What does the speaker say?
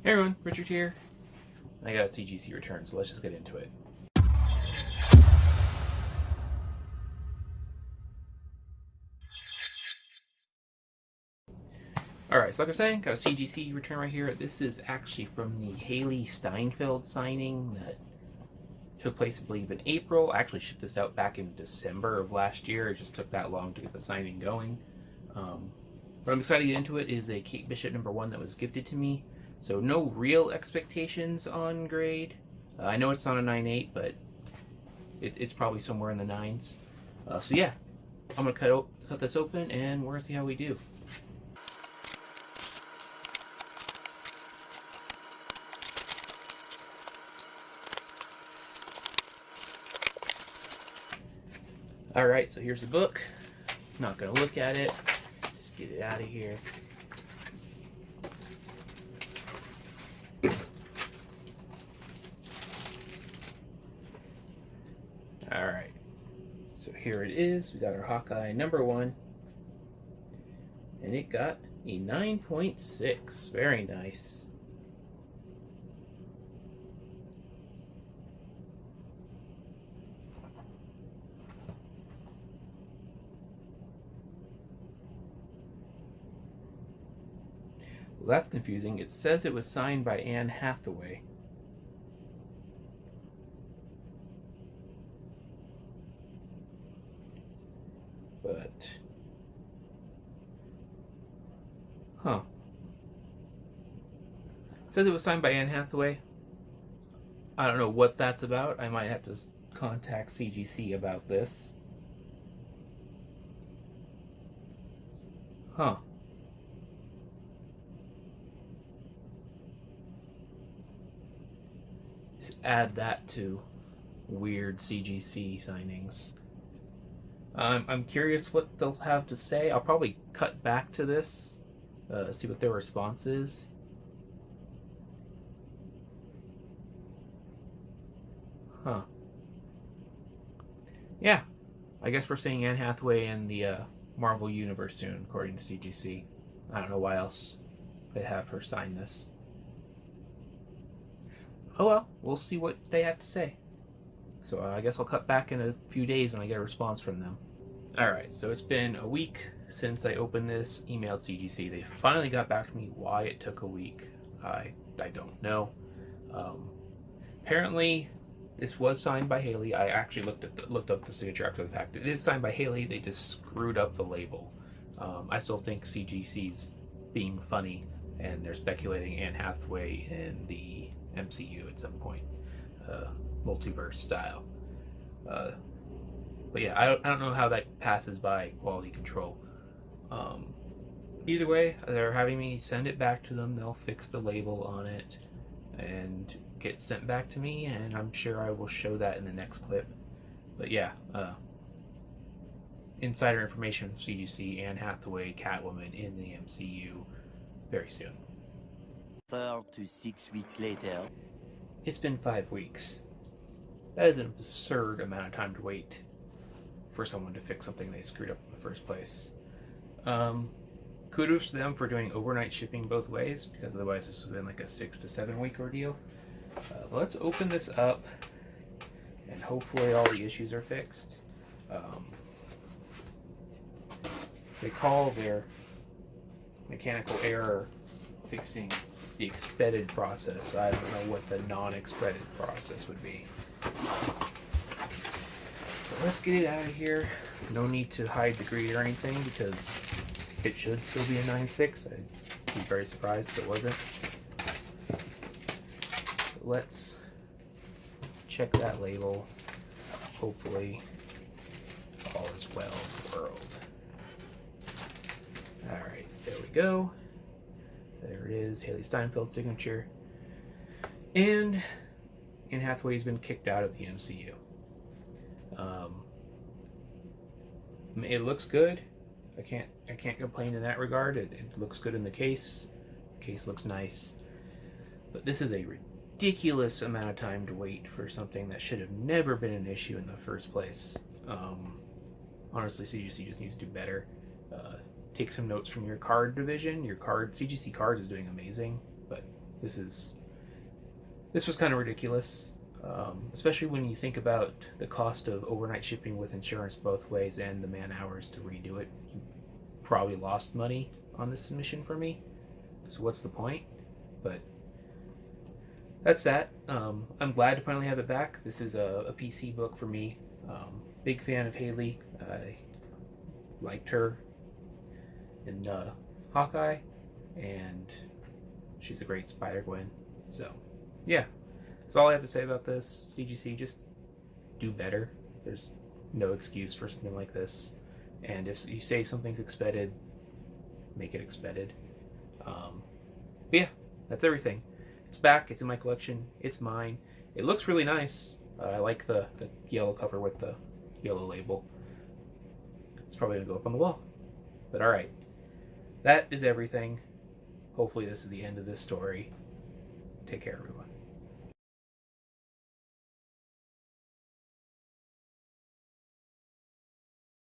Hey everyone, Richard here. I got a CGC return, so let's just get into it. Alright, so like I was saying, got a CGC return right here. This is actually from the Hailee Steinfeld signing that took place, I believe, in April. I actually shipped this out back in December of last year. It just took that long to get the signing going. What I'm excited to get into it is a Kate Bishop #1 that was gifted to me. So no real expectations on grade. I know it's not a 9.8, but it's probably somewhere in the 9s. So yeah, I'm going to cut this open and we're going to see how we do. Alright, so here's the book. Not going to look at it. Just get it out of here. Alright, so here it is. We got our Hawkeye #1. And it got a 9.6. Very nice. Well, that's confusing. It says it was signed by Anne Hathaway. But, huh. It says it was signed by Anne Hathaway. I don't know what that's about. I might have to contact CGC about this. Huh. Just add that to weird CGC signings. I'm curious what they'll have to say. I'll probably cut back to this, see what their response is. Huh. Yeah, I guess we're seeing Anne Hathaway in the Marvel Universe soon, according to CGC. I don't know why else they have her sign this. Oh well, we'll see what they have to say. So I guess I'll cut back in a few days when I get a response from them. Alright, so it's been a week since I opened this, emailed CGC. They finally got back to me. Why it took a week, I don't know. Apparently, this was signed by Hailee. I actually looked up the signature after the fact. It is signed by Hailee. They just screwed up the label. I still think CGC's being funny, and they're speculating Anne Hathaway in the MCU at some point, multiverse style. But yeah, I don't know how that passes by quality control. Either way, they're having me send it back to them. They'll fix the label on it and get sent back to me, and I'm sure I will show that in the next clip. But yeah, insider information from CGC, Anne Hathaway, Catwoman in the MCU very soon. 4 to 6 weeks later. It's been 5 weeks. That is an absurd amount of time to wait for someone to fix something they screwed up in the first place. Kudos to them for doing overnight shipping both ways, because otherwise this would have been like a 6 to 7 week ordeal. Let's open this up, and hopefully all the issues are fixed. They call their mechanical error fixing the expedited process, so I don't know what the non-expedited process would be. So let's get it out of here. No need to hide the grade or anything, because it should still be a 9.6. I'd be very surprised if it wasn't. So let's check that label. Hopefully all is well in the world. Alright, there we go. There it is, Hailee Steinfeld signature. And Anne Hathaway's been kicked out of the MCU. It looks good. I can't complain in that regard. It looks good in the case. The case looks nice. But this is a ridiculous amount of time to wait for something that should have never been an issue in the first place. Honestly, CGC just needs to do better. Take some notes from your card division. Your card, CGC Cards is doing amazing, but This was kind of ridiculous, especially when you think about the cost of overnight shipping with insurance both ways and the man hours to redo it. You probably lost money on this submission for me, so what's the point? But that's that. I'm glad to finally have it back. This is a PC book for me. Big fan of Hailee. I liked her in Hawkeye, and she's a great Spider-Gwen. So, yeah, that's all I have to say about this. CGC, just do better. There's no excuse for something like this. And if you say something's expedited, make it expedited. But yeah, that's everything. It's back. It's in my collection. It's mine. It looks really nice. I like the yellow cover with the yellow label. It's probably going to go up on the wall. But alright. That is everything. Hopefully this is the end of this story. Take care, everyone.